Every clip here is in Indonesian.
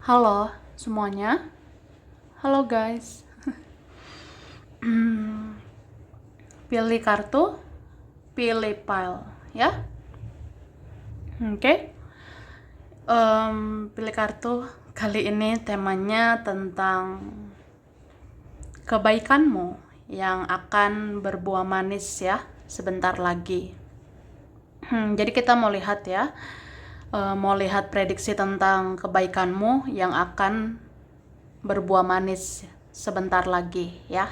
Halo semuanya, halo guys. Pilih kartu, pilih file, ya. Oke. Pilih kartu. Kali ini temanya tentang kebaikanmu yang akan berbuah manis ya, sebentar lagi. Jadi kita mau lihat ya, mau lihat prediksi tentang kebaikanmu yang akan berbuah manis sebentar lagi ya.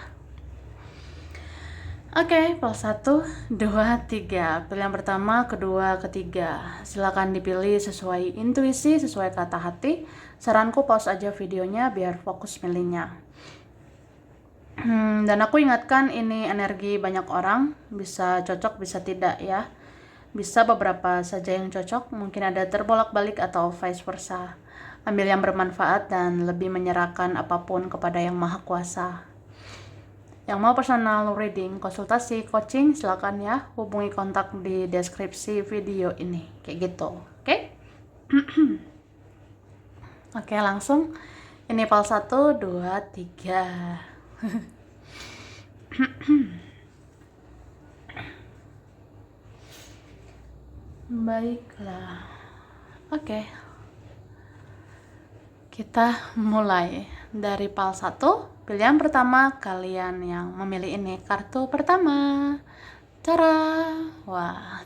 Oke, pas 1, 2, 3. Pilihan pertama, kedua, ketiga. Silakan dipilih sesuai intuisi, sesuai kata hati. Saranku pause aja videonya biar fokus milihnya. Dan aku ingatkan ini energi banyak orang, bisa cocok, bisa tidak ya. Bisa beberapa saja yang cocok, mungkin ada terbolak-balik atau vice versa. Ambil yang bermanfaat dan lebih menyerahkan apapun kepada Yang Maha Kuasa. Yang mau personal reading, konsultasi, coaching, silakan ya hubungi kontak di deskripsi video ini. Kayak gitu, oke? Oke, langsung. Ini pal 1, 2, 3. Baiklah. Oke. Kita mulai dari pal 1. Pilihan pertama, kalian yang memilih ini kartu pertama. Cara, wah.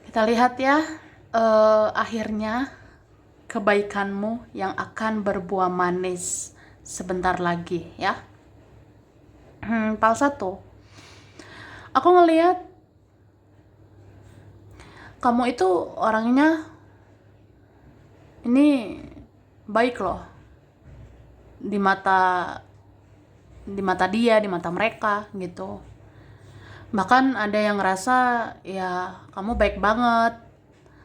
Kita lihat ya, akhirnya kebaikanmu yang akan berbuah manis sebentar lagi ya. Pal 1. Aku ngelihat kamu itu orangnya ini baik loh di mata dia, di mata mereka gitu. Bahkan ada yang ngerasa ya kamu baik banget,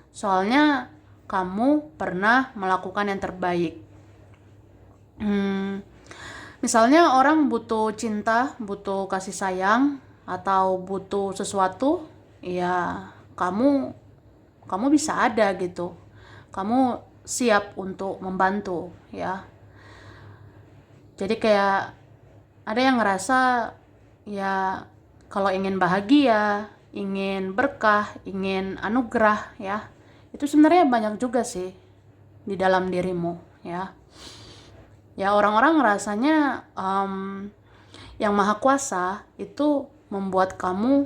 soalnya kamu pernah melakukan yang terbaik. Misalnya orang butuh cinta, butuh kasih sayang, atau butuh sesuatu, ya kamu bisa ada gitu. Kamu siap untuk membantu ya. Jadi kayak ada yang ngerasa ya kalau ingin bahagia, ingin berkah, ingin anugerah ya, itu sebenarnya banyak juga sih di dalam dirimu ya. Ya orang-orang ngerasanya Yang Maha Kuasa itu membuat kamu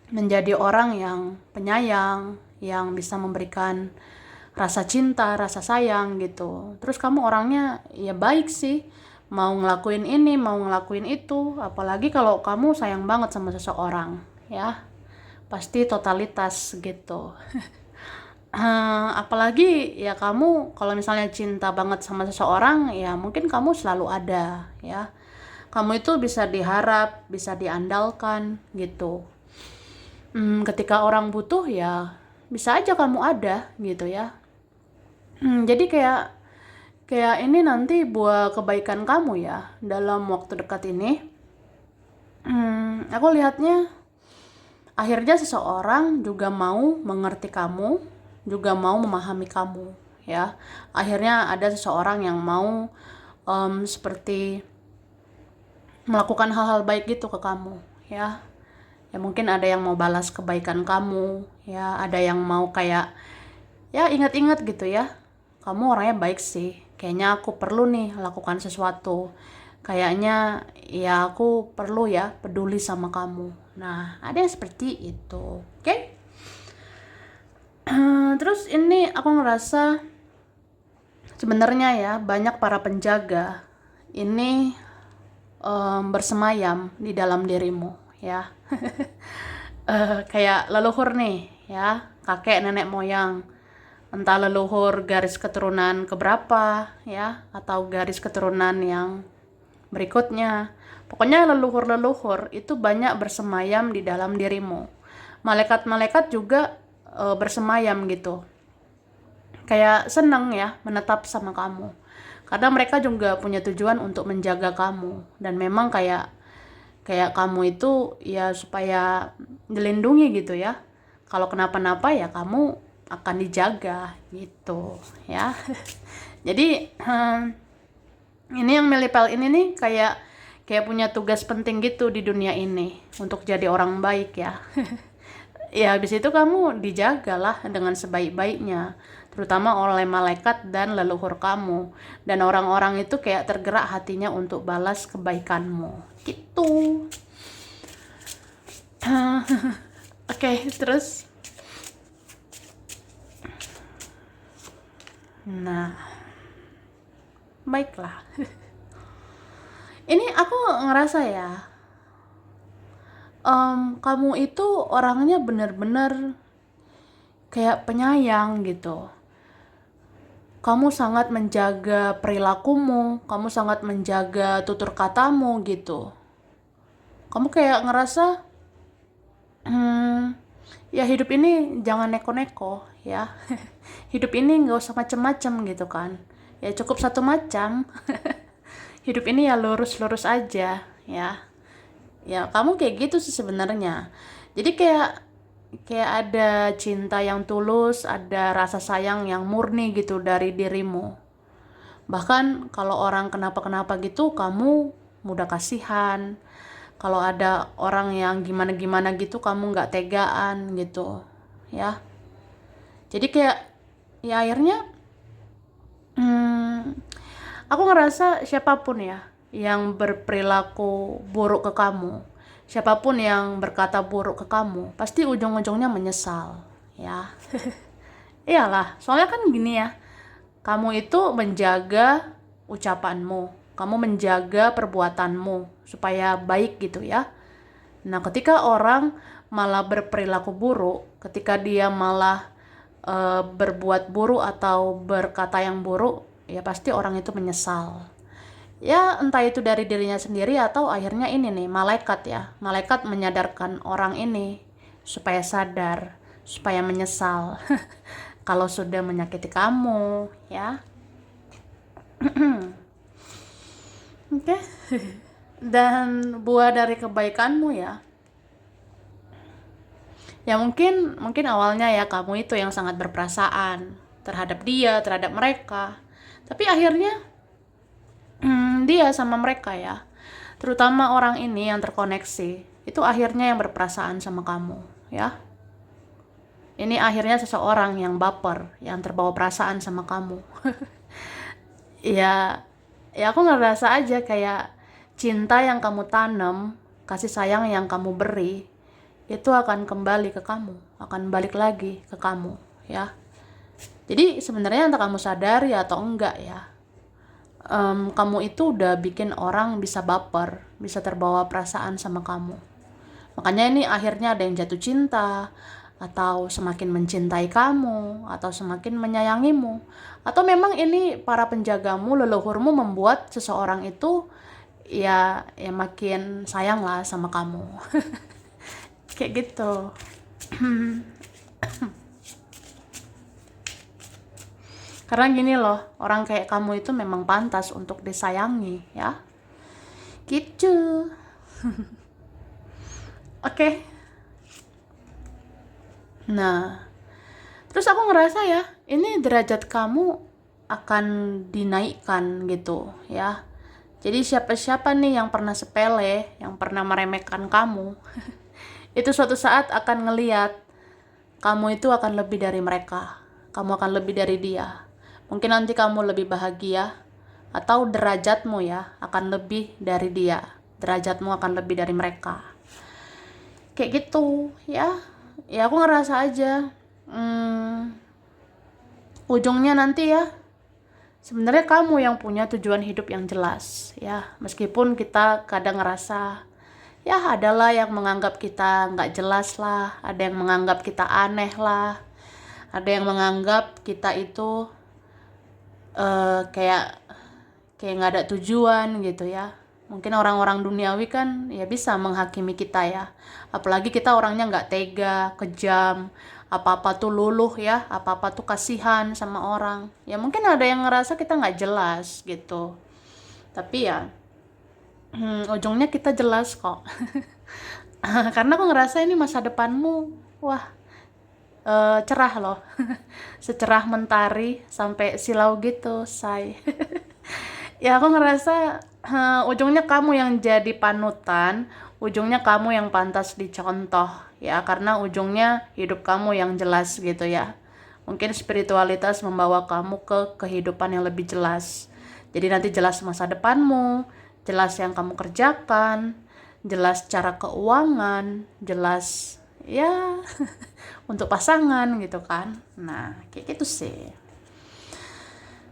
menjadi orang yang penyayang, yang bisa memberikan rasa cinta, rasa sayang gitu. Terus kamu orangnya ya baik sih, mau ngelakuin ini, mau ngelakuin itu, apalagi kalau kamu sayang banget sama seseorang ya, pasti totalitas gitu. Apalagi ya kamu kalau misalnya cinta banget sama seseorang, ya mungkin kamu selalu ada ya. Kamu itu bisa diharap, bisa diandalkan gitu. Ketika orang butuh ya bisa aja kamu ada gitu ya. Jadi kayak ini nanti buat kebaikan kamu ya dalam waktu dekat ini. Aku lihatnya akhirnya seseorang juga mau mengerti kamu, juga mau memahami kamu ya. Akhirnya ada seseorang yang mau seperti melakukan hal-hal baik gitu ke kamu ya. Ya mungkin ada yang mau balas kebaikan kamu ya, ada yang mau kayak ya ingat-ingat gitu ya, kamu orangnya baik sih, kayaknya aku perlu nih lakukan sesuatu, kayaknya ya aku perlu ya peduli sama kamu. Nah ada yang seperti itu, oke? Terus ini aku ngerasa sebenarnya ya banyak para penjaga ini bersemayam di dalam dirimu ya. Kayak leluhur nih ya, kakek nenek moyang, entah leluhur garis keturunan keberapa ya, atau garis keturunan yang berikutnya. Pokoknya leluhur-leluhur itu banyak bersemayam di dalam dirimu. Malaikat-malaikat juga bersemayam gitu, kayak seneng ya menetap sama kamu, karena mereka juga punya tujuan untuk menjaga kamu. Dan memang kayak kamu itu ya supaya dilindungi gitu ya. Kalau kenapa-napa ya kamu akan dijaga gitu ya. Jadi ini yang milipel ini nih kayak punya tugas penting gitu di dunia ini untuk jadi orang baik ya. Ya habis itu kamu dijagalah dengan sebaik-baiknya, terutama oleh malaikat dan leluhur kamu, dan orang-orang itu kayak tergerak hatinya untuk balas kebaikanmu gitu. Oke, terus nah baiklah. Ini aku ngerasa ya, kamu itu orangnya bener-bener kayak penyayang gitu. Kamu sangat menjaga perilakumu, kamu sangat menjaga tutur katamu gitu. Kamu kayak ngerasa, ya hidup ini jangan neko-neko ya. Hidup ini nggak usah macem-macem gitu kan. Ya cukup satu macam. Hidup ini ya lurus-lurus aja ya. Ya kamu kayak gitu sih sebenarnya. Jadi kayak ada cinta yang tulus, ada rasa sayang yang murni gitu dari dirimu. Bahkan kalau orang kenapa-kenapa gitu, kamu mudah kasihan. Kalau ada orang yang gimana-gimana gitu, kamu nggak tegaan gitu, ya. Jadi kayak, ya akhirnya, aku ngerasa siapapun ya yang berperilaku buruk ke kamu, siapapun yang berkata buruk ke kamu, pasti ujung-ujungnya menyesal, ya. Iyalah, soalnya kan gini ya, kamu itu menjaga ucapanmu, kamu menjaga perbuatanmu supaya baik gitu ya. Nah, ketika orang malah berperilaku buruk, ketika dia malah berbuat buruk atau berkata yang buruk, ya pasti orang itu menyesal. Ya, entah itu dari dirinya sendiri atau akhirnya ini nih, malaikat ya. Malaikat menyadarkan orang ini supaya sadar, supaya menyesal kalau sudah menyakiti kamu, ya. Oke. Dan buah dari kebaikanmu ya. Ya mungkin awalnya ya kamu itu yang sangat berperasaan terhadap dia, terhadap mereka. Tapi akhirnya dia sama mereka ya. Terutama orang ini yang terkoneksi, itu akhirnya yang berperasaan sama kamu, ya. Ini akhirnya seseorang yang baper, yang terbawa perasaan sama kamu. Ya, ya aku ngerasa aja kayak cinta yang kamu tanam, kasih sayang yang kamu beri, itu akan kembali ke kamu, akan balik lagi ke kamu, ya. Jadi sebenarnya entah kamu sadari atau enggak ya, kamu itu udah bikin orang bisa baper, bisa terbawa perasaan sama kamu. Makanya ini akhirnya ada yang jatuh cinta, atau semakin mencintai kamu, atau semakin menyayangimu. Atau memang ini para penjagamu, leluhurmu membuat seseorang itu ya makin sayang lah sama kamu. Kayak gitu. Karena gini loh, orang kayak kamu itu memang pantas untuk disayangi, ya. Gitu. Oke. Nah, terus aku ngerasa ya, ini derajat kamu akan dinaikkan gitu, ya. Jadi siapa-siapa nih yang pernah sepele, yang pernah meremehkan kamu, itu suatu saat akan ngeliat kamu itu akan lebih dari mereka. Kamu akan lebih dari dia. Mungkin nanti kamu lebih bahagia, atau derajatmu ya akan lebih dari dia. Derajatmu akan lebih dari mereka. Kayak gitu, ya. Ya aku ngerasa aja, ujungnya nanti ya, sebenarnya kamu yang punya tujuan hidup yang jelas, ya. Meskipun kita kadang ngerasa, ya adalah yang menganggap kita nggak jelas lah, ada yang menganggap kita aneh lah, ada yang menganggap kita itu kayak nggak ada tujuan gitu ya. Mungkin orang-orang duniawi kan ya bisa menghakimi kita ya. Apalagi kita orangnya nggak tega, kejam, apa-apa tuh luluh ya, apa-apa tuh kasihan sama orang. Ya mungkin ada yang ngerasa kita nggak jelas gitu. Tapi ya ujungnya kita jelas kok. Karena aku ngerasa ini masa depanmu, wah, cerah loh. Secerah mentari sampai silau gitu, say. Ya aku ngerasa ujungnya kamu yang jadi panutan, ujungnya kamu yang pantas dicontoh ya, karena ujungnya hidup kamu yang jelas gitu ya. Mungkin spiritualitas membawa kamu ke kehidupan yang lebih jelas. Jadi nanti jelas masa depanmu, jelas yang kamu kerjakan, jelas cara keuangan, jelas ya untuk pasangan gitu kan. Nah, kayak gitu sih.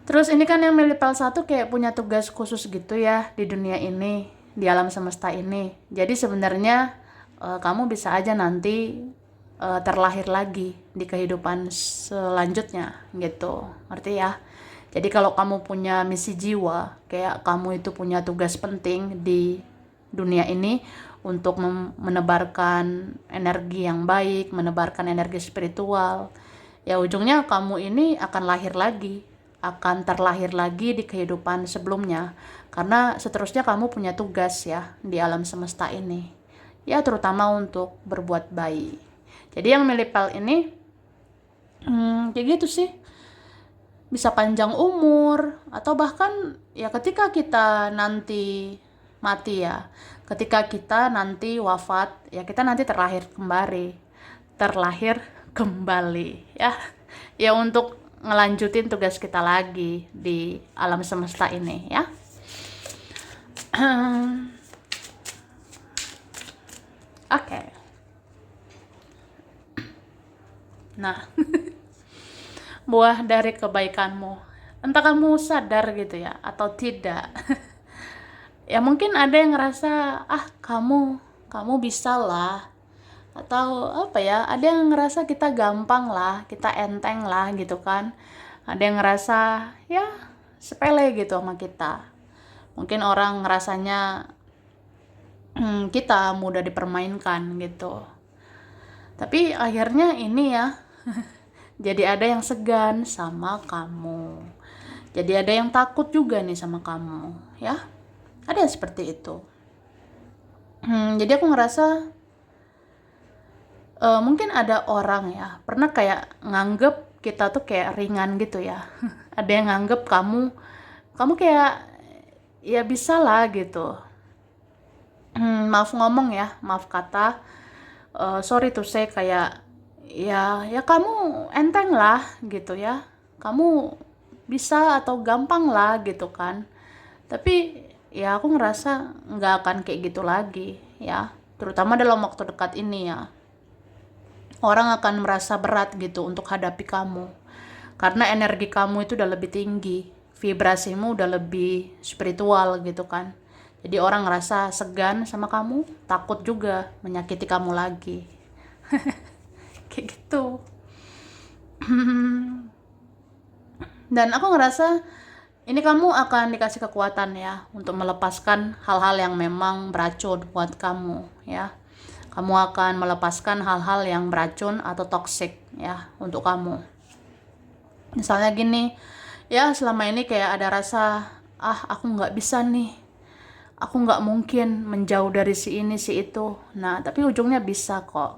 Terus ini kan yang milipal satu kayak punya tugas khusus gitu ya di dunia ini, di alam semesta ini. Jadi sebenarnya kamu bisa aja nanti terlahir lagi di kehidupan selanjutnya gitu. Ngerti ya? Jadi kalau kamu punya misi jiwa, kayak kamu itu punya tugas penting di dunia ini untuk menebarkan energi yang baik, menebarkan energi spiritual. Ya ujungnya kamu ini akan lahir lagi, akan terlahir lagi di kehidupan sebelumnya. Karena seterusnya kamu punya tugas ya di alam semesta ini. Ya terutama untuk berbuat baik. Jadi yang milih pel ini kayak gitu sih. Bisa panjang umur atau bahkan ya ketika kita nanti mati ya. Ketika kita nanti wafat, ya kita nanti terlahir kembali ya. Ya untuk ngelanjutin tugas kita lagi di alam semesta ini ya. Oke. Nah, buah dari kebaikanmu. Entah kamu sadar gitu ya atau tidak. Ya mungkin ada yang ngerasa, kamu bisa lah. Atau apa ya, ada yang ngerasa kita gampang lah, kita enteng lah gitu kan. Ada yang ngerasa ya sepele gitu sama kita. Mungkin orang ngerasanya kita mudah dipermainkan gitu. Tapi akhirnya ini ya, jadi ada yang segan sama kamu. Jadi ada yang takut juga nih sama kamu ya. Ada yang seperti itu. Jadi aku ngerasa mungkin ada orang ya pernah kayak nganggep kita tuh kayak ringan gitu ya. Ada yang nganggep kamu kayak ya bisa lah gitu. Maaf ngomong ya, maaf kata, sorry to say, kayak ya kamu enteng lah gitu ya, kamu bisa atau gampang lah gitu kan. Tapi ya aku ngerasa nggak akan kayak gitu lagi ya, terutama dalam waktu dekat ini ya. Orang akan merasa berat gitu untuk hadapi kamu karena energi kamu itu udah lebih tinggi, vibrasimu udah lebih spiritual gitu kan. Jadi orang ngerasa segan sama kamu, takut juga menyakiti kamu lagi. Kayak gitu. Dan aku ngerasa ini kamu akan dikasih kekuatan ya untuk melepaskan hal-hal yang memang beracun buat kamu ya. Kamu akan melepaskan hal-hal yang beracun atau toksik ya untuk kamu. Misalnya gini, ya selama ini kayak ada rasa, aku nggak bisa nih, aku nggak mungkin menjauh dari si ini si itu. Nah tapi ujungnya bisa kok.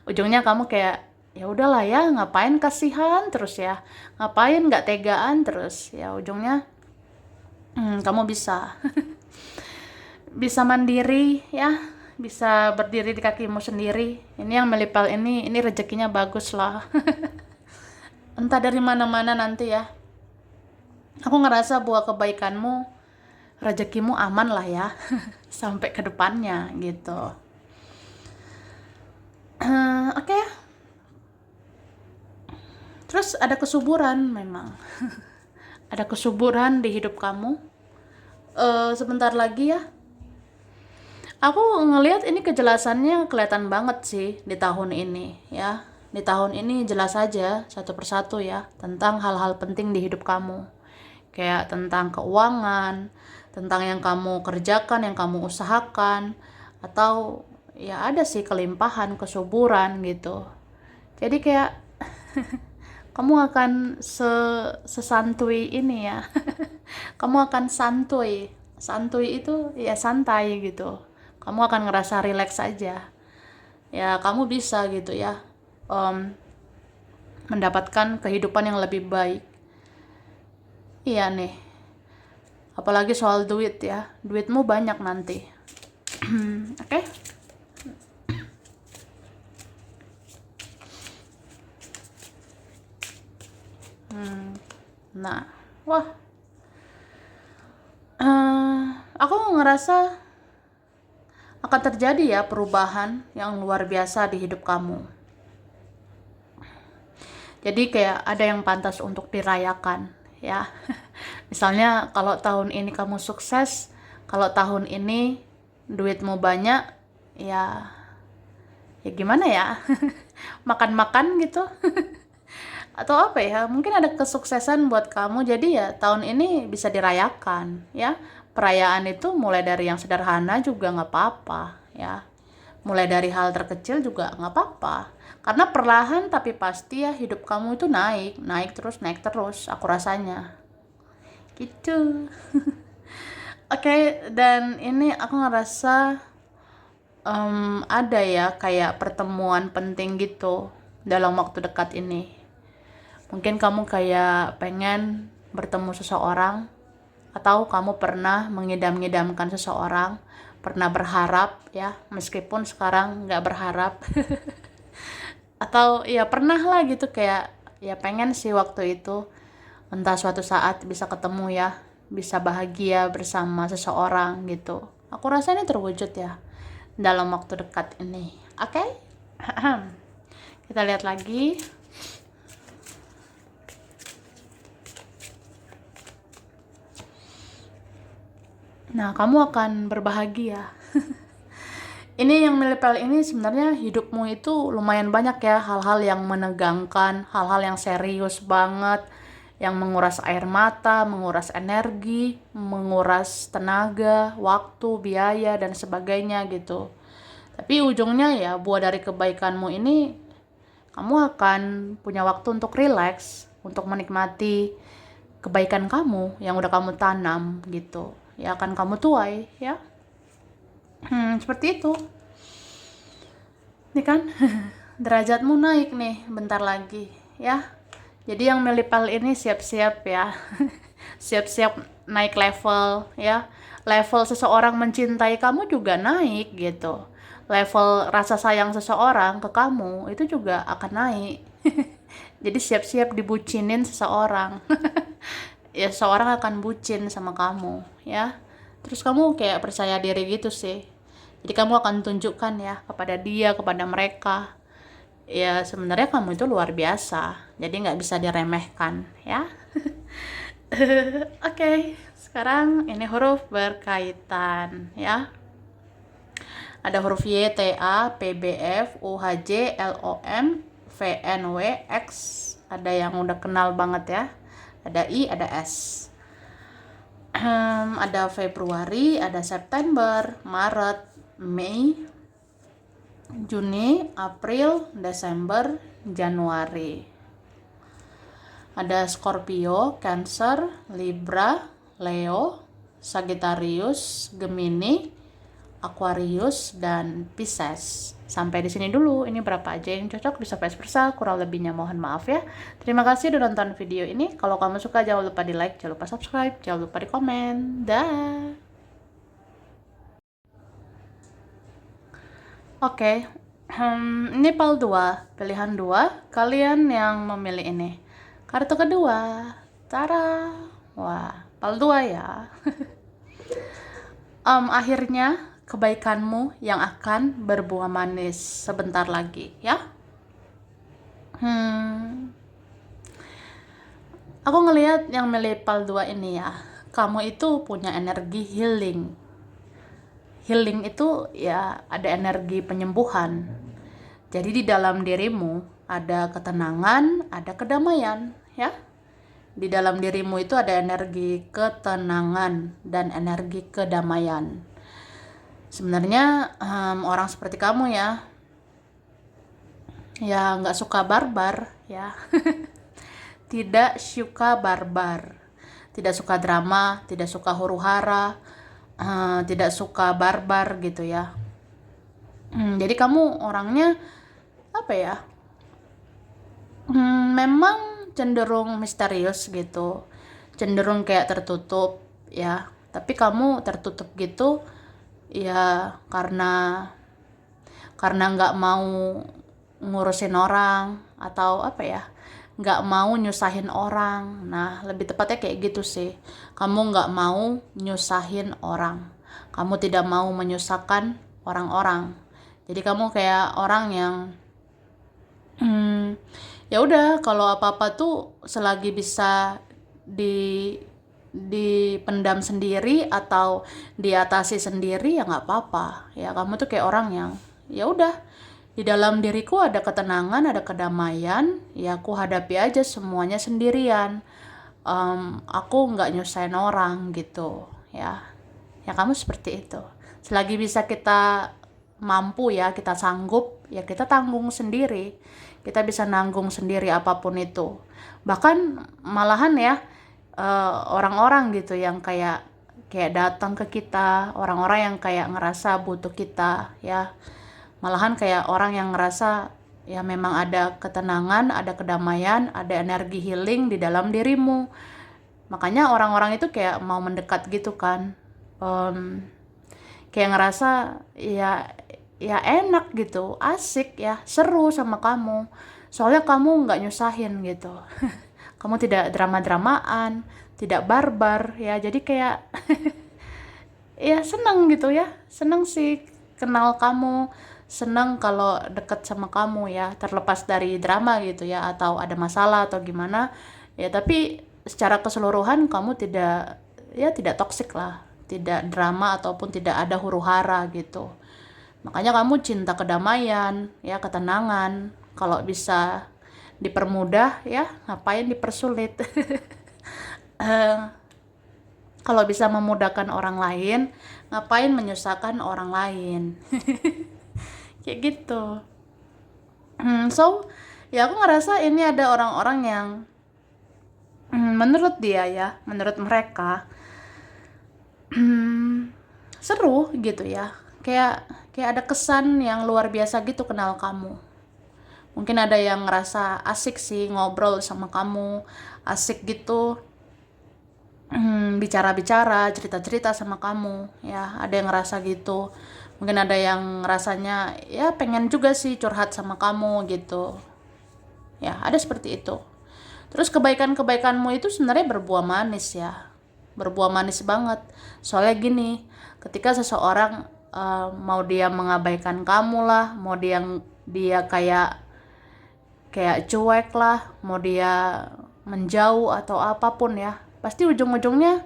Ujungnya kamu kayak ya udahlah ya, ngapain kasihan terus ya, ngapain nggak tegaan terus ya, ujungnya kamu bisa bisa mandiri ya, bisa berdiri di kakimu sendiri. Ini yang melipal ini rezekinya bagus lah. Entah dari mana-mana nanti ya. Aku ngerasa buah kebaikanmu, rezekimu aman lah ya. Sampai ke depannya gitu. Oke. Terus ada kesuburan memang. Ada kesuburan di hidup kamu. Sebentar lagi ya. Aku ngelihat ini kejelasannya kelihatan banget sih di tahun ini ya. Di tahun ini jelas aja satu persatu ya tentang hal-hal penting di hidup kamu. Kayak tentang keuangan, tentang yang kamu kerjakan, yang kamu usahakan, atau ya ada sih kelimpahan, kesuburan gitu. Jadi kayak kamu akan sesantui ini ya. Kamu akan santuy. Santuy itu ya santai gitu. Kamu akan ngerasa rileks aja. Ya kamu bisa gitu ya. mendapatkan kehidupan yang lebih baik. Iya nih, apalagi soal duit ya, duitmu banyak nanti. Oke. Nah, wah, eh, aku ngerasa akan terjadi ya perubahan yang luar biasa di hidup kamu. Jadi kayak ada yang pantas untuk dirayakan ya. Misalnya kalau tahun ini kamu sukses, kalau tahun ini duitmu banyak, ya ya gimana ya? Makan-makan gitu. Atau apa ya? Mungkin ada kesuksesan buat kamu, jadi ya tahun ini bisa dirayakan ya. Perayaan itu mulai dari yang sederhana juga nggak apa-apa ya. Mulai dari hal terkecil juga nggak apa-apa. Karena perlahan tapi pasti ya hidup kamu itu naik terus aku rasanya. Gitu. Oke, dan ini aku ngerasa ada ya kayak pertemuan penting gitu dalam waktu dekat ini. Mungkin kamu kayak pengen bertemu seseorang, atau kamu pernah mengidam-ngidamkan seseorang, pernah berharap ya, meskipun sekarang nggak berharap. Atau ya pernah lah gitu, kayak ya pengen sih waktu itu entah suatu saat bisa ketemu ya, bisa bahagia bersama seseorang gitu. Aku rasa ini terwujud ya dalam waktu dekat ini. Oke? Kita lihat lagi. Nah, kamu akan berbahagia. Ini yang milepel ini sebenarnya hidupmu itu lumayan banyak ya hal-hal yang menegangkan, hal-hal yang serius banget, yang menguras air mata, menguras energi, menguras tenaga, waktu, biaya, dan sebagainya gitu. Tapi ujungnya ya buah dari kebaikanmu ini, kamu akan punya waktu untuk rileks, untuk menikmati kebaikan kamu yang udah kamu tanam gitu. Ya akan kamu tuai ya. Seperti itu. Nih kan, derajatmu naik nih bentar lagi ya. Jadi yang melipal ini siap-siap ya. Siap-siap naik level ya. Level seseorang mencintai kamu juga naik gitu. Level rasa sayang seseorang ke kamu itu juga akan naik. Jadi siap-siap dibucinin seseorang. Ya seseorang akan bucin sama kamu ya. Terus kamu kayak percaya diri gitu sih. Jadi kamu akan tunjukkan ya kepada dia, kepada mereka, ya sebenarnya kamu itu luar biasa. Jadi nggak bisa diremehkan ya. Oke, sekarang ini huruf berkaitan ya. Ada huruf Y, T, A, P, B, F, U, H, J, L, O, M, V, N, W, X. Ada yang udah kenal banget ya. Ada I, ada S. Ada Februari, ada September, Maret, Mei, Juni, April, Desember, Januari. Ada Scorpio, Cancer, Libra, Leo, Sagittarius, Gemini, Aquarius, dan Pisces. Sampai di sini dulu. Ini berapa aja yang cocok, bisa vice versa. Kurang lebihnya mohon maaf ya. Terima kasih udah nonton video ini. Kalau kamu suka jangan lupa di like, jangan lupa subscribe, jangan lupa di komen. Dah. Oke. Ini PAL 2, pilihan 2. Kalian yang memilih ini. Kartu kedua. Tara. Wah, PAL 2 ya. Akhirnya kebaikanmu yang akan berbuah manis sebentar lagi ya. Aku ngelihat yang milih PAL 2 ini ya, kamu itu punya energi healing. Healing itu ya ada energi penyembuhan. Jadi di dalam dirimu ada ketenangan, ada kedamaian ya. Di dalam dirimu itu ada energi ketenangan dan energi kedamaian. Sebenarnya orang seperti kamu ya nggak suka barbar ya. Tidak suka barbar, tidak suka drama, tidak suka huru hara, tidak suka barbar gitu ya. Jadi kamu orangnya apa ya, Memang cenderung misterius gitu, cenderung kayak tertutup ya. Tapi kamu tertutup gitu ya karena nggak mau ngurusin orang atau apa ya, nggak mau nyusahin orang. Nah, lebih tepatnya kayak gitu sih. Kamu nggak mau nyusahin orang, kamu tidak mau menyusahkan orang-orang. Jadi kamu kayak orang yang ya udah, kalau apa-apa tuh selagi bisa di dipendam sendiri atau diatasi sendiri ya nggak apa-apa ya. Kamu tuh kayak orang yang ya udah, di dalam diriku ada ketenangan, ada kedamaian, ya aku hadapi aja semuanya sendirian. Aku nggak nyusahin orang gitu ya. Ya kamu seperti itu. Selagi bisa kita mampu ya, kita sanggup ya, kita tanggung sendiri. Kita bisa nanggung sendiri apapun itu. Bahkan malahan ya, orang-orang gitu yang kayak kayak datang ke kita, orang-orang yang kayak ngerasa butuh kita ya. Malahan kayak orang yang ngerasa ya memang ada ketenangan, ada kedamaian, ada energi healing di dalam dirimu. Makanya orang-orang itu kayak mau mendekat gitu kan. Em, Kayak ngerasa ya ya enak gitu, asik ya, seru sama kamu. Soalnya kamu nggak nyusahin gitu. Kamu tidak drama-dramaan, tidak barbar ya. Jadi kayak ya seneng gitu ya. Seneng sih kenal kamu, seneng kalau deket sama kamu ya, terlepas dari drama gitu ya, atau ada masalah atau gimana ya. Tapi secara keseluruhan kamu tidak, ya tidak toksik lah, tidak drama ataupun tidak ada huru hara gitu. Makanya kamu cinta kedamaian ya, ketenangan. Kalau bisa dipermudah ya, ngapain dipersulit. Eh, Kalau bisa memudahkan orang lain, ngapain menyusahkan orang lain. Kayak gitu. So ya aku ngerasa ini ada orang-orang yang menurut dia ya, menurut mereka seru gitu ya. Kayak ada kesan yang luar biasa gitu kenal kamu. Mungkin ada yang ngerasa asik sih ngobrol sama kamu, asik gitu, bicara-bicara, cerita-cerita sama kamu ya. Ada yang ngerasa gitu. Mungkin ada yang rasanya ya pengen juga sih curhat sama kamu gitu ya. Ada seperti itu. Terus kebaikan-kebaikanmu itu sebenarnya berbuah manis ya, berbuah manis banget. Soalnya gini, ketika seseorang mau dia mengabaikan kamu lah, mau dia kayak kayak cuek lah, mau dia menjauh atau apapun ya, pasti ujung-ujungnya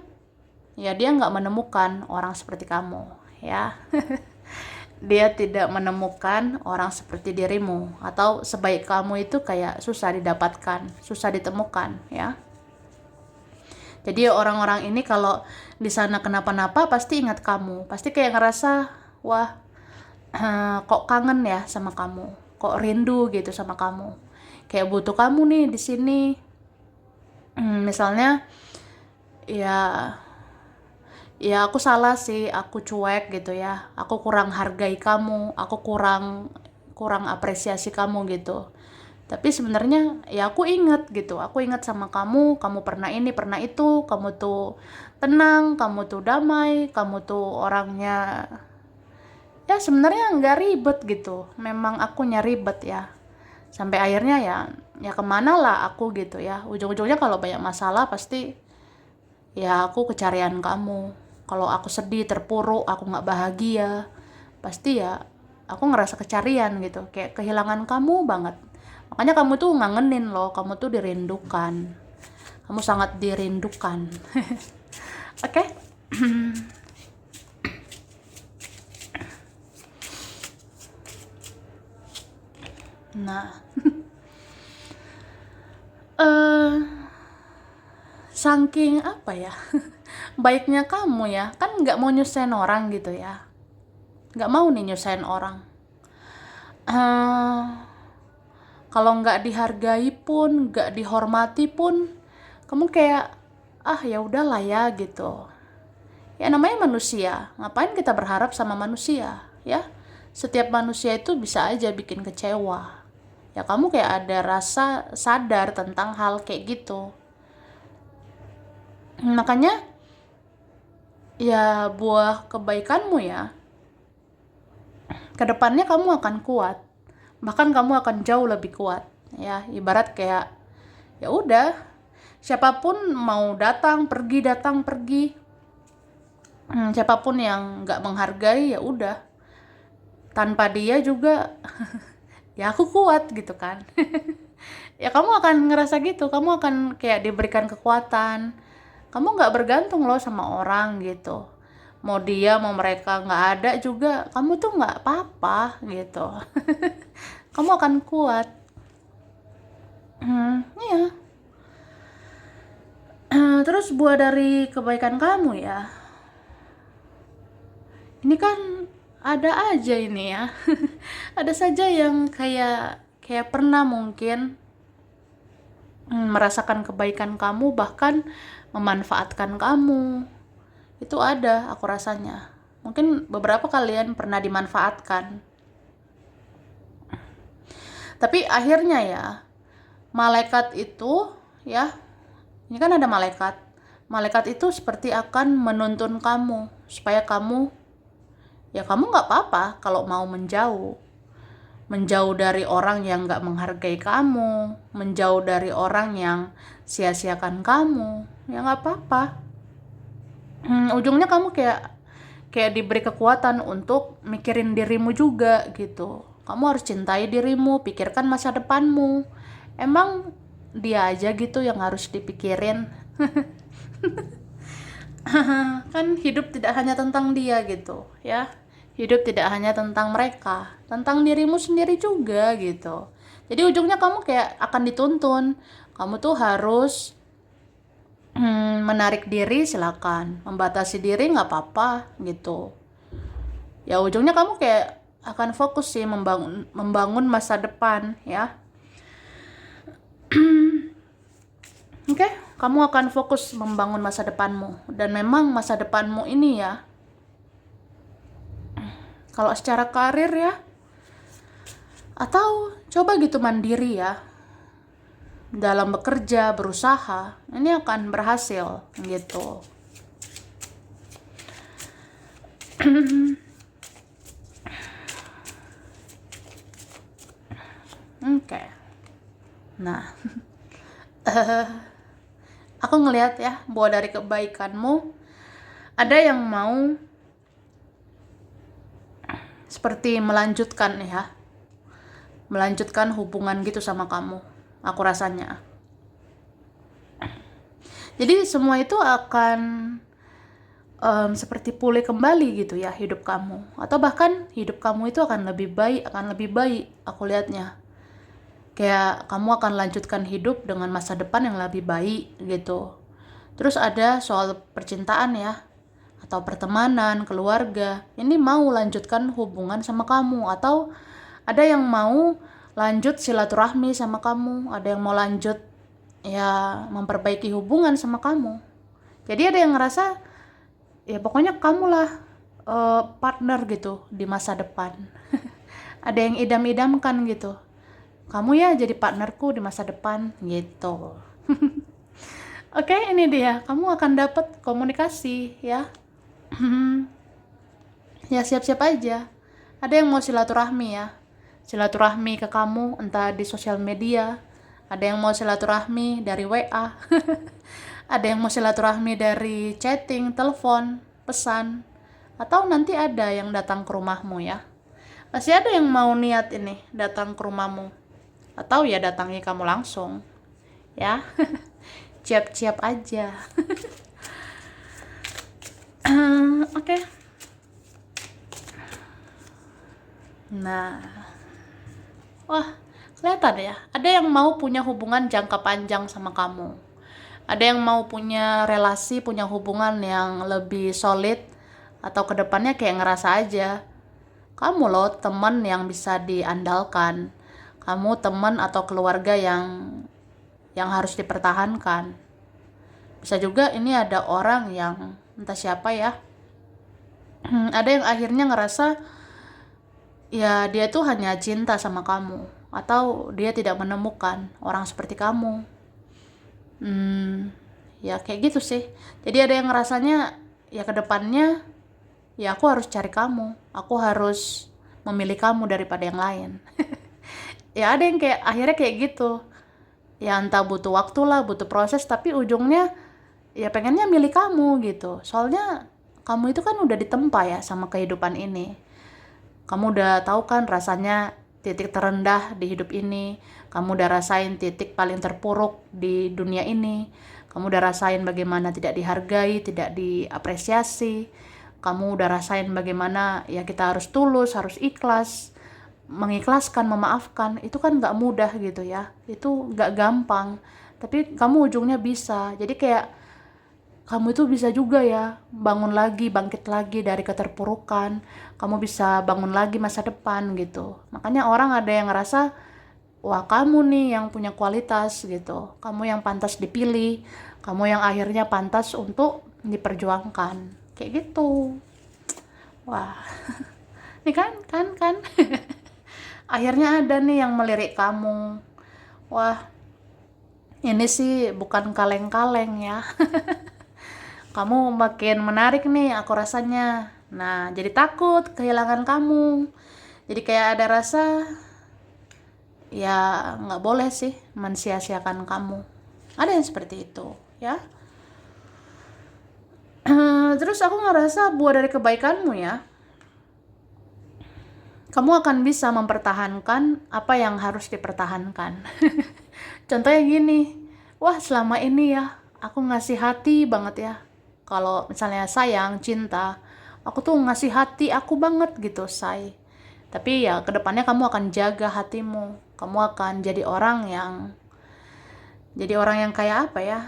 ya dia nggak menemukan orang seperti kamu ya. Dia tidak menemukan orang seperti dirimu, atau sebaik kamu itu kayak susah didapatkan, susah ditemukan ya. Jadi orang-orang ini kalau di sana kenapa-napa pasti ingat kamu, pasti kayak ngerasa wah, kok kangen ya sama kamu, kok rindu gitu sama kamu, kayak butuh kamu nih di sini. Misalnya ya ya aku salah sih, aku cuek gitu ya, aku kurang hargai kamu, aku kurang kurang apresiasi kamu gitu. Tapi sebenarnya ya aku inget gitu, aku inget sama kamu, kamu pernah ini pernah itu, kamu tuh tenang, kamu tuh damai, kamu tuh orangnya ya sebenarnya nggak ribet gitu. Memang akunya ribet ya, sampai akhirnya ya ya kemana lah aku gitu ya, ujung-ujungnya kalau banyak masalah pasti ya aku kecarian kamu. Kalau aku sedih, terpuruk, aku nggak bahagia, pasti ya aku ngerasa kecarian gitu, kayak kehilangan kamu banget. Makanya kamu tuh ngangenin loh, kamu tuh dirindukan, kamu sangat dirindukan. Oke. Okay? Nah, eh saking apa ya, baiknya kamu ya, kan nggak mau nyusahin orang gitu ya, nggak mau nih nyusahin orang. eh Kalau nggak dihargai pun, nggak dihormati pun, kamu kayak ah ya udahlah ya gitu. Ya namanya manusia, ngapain kita berharap sama manusia ya? Setiap manusia itu bisa aja bikin kecewa ya kamu kayak ada rasa sadar tentang hal kayak gitu. Makanya ya buah kebaikanmu ya, kedepannya kamu akan kuat, bahkan kamu akan jauh lebih kuat ya. Ibarat kayak ya udah, siapapun mau datang pergi, siapapun yang nggak menghargai ya udah, tanpa dia juga ya aku kuat gitu kan. Ya kamu akan ngerasa gitu, kamu akan kayak diberikan kekuatan. Kamu nggak bergantung loh sama orang gitu. Mau dia mau mereka nggak ada juga, kamu tuh nggak apa-apa gitu. Kamu akan kuat. Iya. Terus buah dari kebaikan kamu ya, ini kan ada aja ini ya. Ada saja yang kayak pernah mungkin merasakan kebaikan kamu, bahkan memanfaatkan kamu. Itu ada, aku rasanya. Mungkin beberapa kalian pernah dimanfaatkan. Tapi akhirnya ya, malaikat itu ya, ini kan ada malaikat. Malaikat itu seperti akan menuntun kamu supaya kamu nggak apa-apa kalau mau menjauh. Menjauh dari orang yang nggak menghargai kamu, menjauh dari orang yang sia-siakan kamu, ya nggak apa-apa. Ujungnya kamu kayak diberi kekuatan untuk mikirin dirimu juga gitu. Kamu harus cintai dirimu, pikirkan masa depanmu. Emang dia aja gitu yang harus dipikirin. Kan hidup tidak hanya tentang dia gitu ya. Hidup tidak hanya tentang mereka, tentang dirimu sendiri juga gitu. Jadi ujungnya kamu kayak akan dituntun. Kamu tuh harus menarik diri silakan, membatasi diri nggak apa-apa gitu. Ya ujungnya kamu kayak akan fokus sih membangun masa depan ya. Oke, kamu akan fokus membangun masa depanmu. Dan memang masa depanmu ini ya, kalau secara karir ya, atau coba gitu mandiri ya, dalam bekerja, berusaha, ini akan berhasil gitu. Oke. Nah, aku ngelihat ya, bahwa dari kebaikanmu ada yang mau seperti melanjutkan hubungan gitu sama kamu, aku rasanya. Jadi semua itu akan seperti pulih kembali gitu ya hidup kamu, atau bahkan hidup kamu itu akan lebih baik aku lihatnya. Kayak kamu akan lanjutkan hidup dengan masa depan yang lebih baik gitu. Terus ada soal percintaan ya, atau pertemanan, keluarga. Ini mau lanjutkan hubungan sama kamu, atau ada yang mau lanjut silaturahmi sama kamu, ada yang mau lanjut ya memperbaiki hubungan sama kamu. Jadi ada yang ngerasa ya pokoknya kamulah partner gitu di masa depan. Ada yang idam-idamkan gitu, kamu ya jadi partnerku di masa depan gitu. Oke, ini dia, kamu akan dapat komunikasi ya. Ya siap-siap aja. Ada yang mau silaturahmi ya, silaturahmi ke kamu entah di sosial media. Ada yang mau silaturahmi dari WA. Ada yang mau silaturahmi dari chatting, telepon, pesan, atau nanti ada yang datang ke rumahmu ya. Pasti ada yang mau niat ini datang ke rumahmu, atau ya datangi kamu langsung ya. Siap-siap aja. Oke. Nah, wah, kelihatan ya, ada yang mau punya hubungan jangka panjang sama kamu. Ada yang mau punya relasi, punya hubungan yang lebih solid, atau kedepannya kayak ngerasa aja, kamu loh teman yang bisa diandalkan. Kamu teman atau keluarga yang harus dipertahankan. Bisa juga ini ada orang yang entah siapa ya. Ada yang akhirnya ngerasa ya dia tuh hanya cinta sama kamu, atau dia tidak menemukan orang seperti kamu. Ya kayak gitu sih. Jadi ada yang ngerasanya ya kedepannya ya aku harus cari kamu, aku harus memilih kamu daripada yang lain. Ya ada yang kayak akhirnya kayak gitu, ya entah butuh waktu lah, butuh proses, tapi ujungnya ya pengennya milih kamu gitu. Soalnya kamu itu kan udah ditempa ya sama kehidupan ini. Kamu udah tahu kan rasanya titik terendah di hidup ini. Kamu udah rasain titik paling terpuruk di dunia ini. Kamu udah rasain bagaimana tidak dihargai, tidak diapresiasi. Kamu udah rasain bagaimana ya kita harus tulus, harus ikhlas, mengikhlaskan, memaafkan. Itu kan gak mudah gitu ya. Itu gak gampang. Tapi kamu ujungnya bisa. Jadi kayak kamu itu bisa juga ya bangun lagi, bangkit lagi dari keterpurukan. Kamu bisa bangun lagi masa depan gitu. Makanya orang ada yang ngerasa, wah kamu nih yang punya kualitas gitu. Kamu yang pantas dipilih. Kamu yang akhirnya pantas untuk diperjuangkan. Kayak gitu. Wah, ini kan. Akhirnya ada nih yang melirik kamu. Wah, ini sih bukan kaleng-kaleng ya. Kamu makin menarik nih aku rasanya. Nah, jadi takut kehilangan kamu. Jadi kayak ada rasa, ya nggak boleh sih mensia-siakan kamu. Ada yang seperti itu, ya. Terus aku ngerasa buah dari kebaikanmu ya, kamu akan bisa mempertahankan apa yang harus dipertahankan. Contohnya gini, wah selama ini ya, aku ngasih hati banget ya. Kalau misalnya sayang, cinta, aku tuh ngasih hati aku banget gitu, say. Tapi ya kedepannya kamu akan jaga hatimu. Kamu akan jadi orang yang kayak apa ya?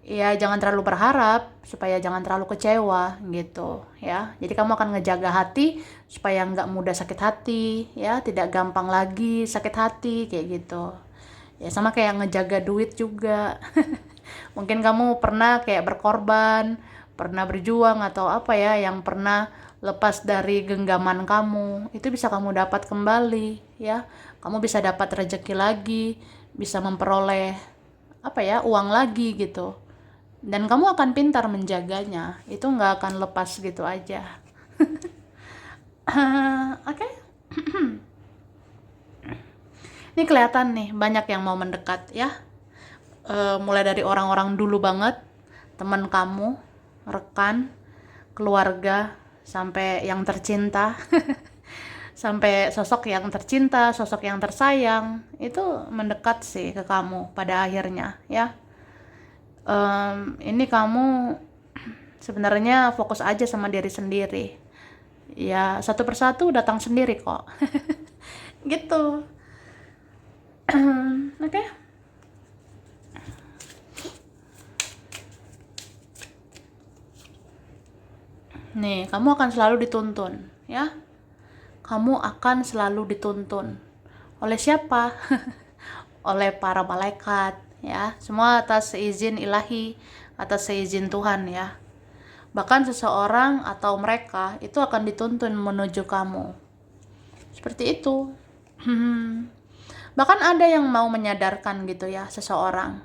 Ya jangan terlalu berharap supaya jangan terlalu kecewa gitu ya. Jadi kamu akan ngejaga hati supaya nggak mudah sakit hati ya, tidak gampang lagi sakit hati kayak gitu. Ya sama kayak ngejaga duit juga. Mungkin kamu pernah kayak berkorban, pernah berjuang atau apa ya yang pernah lepas dari genggaman kamu. Itu bisa kamu dapat kembali ya. Kamu bisa dapat rezeki lagi, bisa memperoleh apa ya, uang lagi gitu. Dan kamu akan pintar menjaganya. Itu nggak akan lepas gitu aja. Oke. Ini kelihatan nih banyak yang mau mendekat ya. Mulai dari orang-orang dulu banget, teman kamu, rekan, keluarga, sampai yang tercinta, sampai sosok yang tercinta, sosok yang tersayang, itu mendekat sih ke kamu pada akhirnya ya. Ini kamu sebenarnya fokus aja sama diri sendiri. Ya satu persatu datang sendiri kok. Gitu. Oke. Nih, kamu akan selalu dituntun, ya. Kamu akan selalu dituntun. Oleh siapa? Oleh para malaikat, ya. Semua atas seizin ilahi, atas seizin Tuhan, ya. Bahkan seseorang atau mereka itu akan dituntun menuju kamu. Seperti itu. Bahkan ada yang mau menyadarkan gitu ya, seseorang.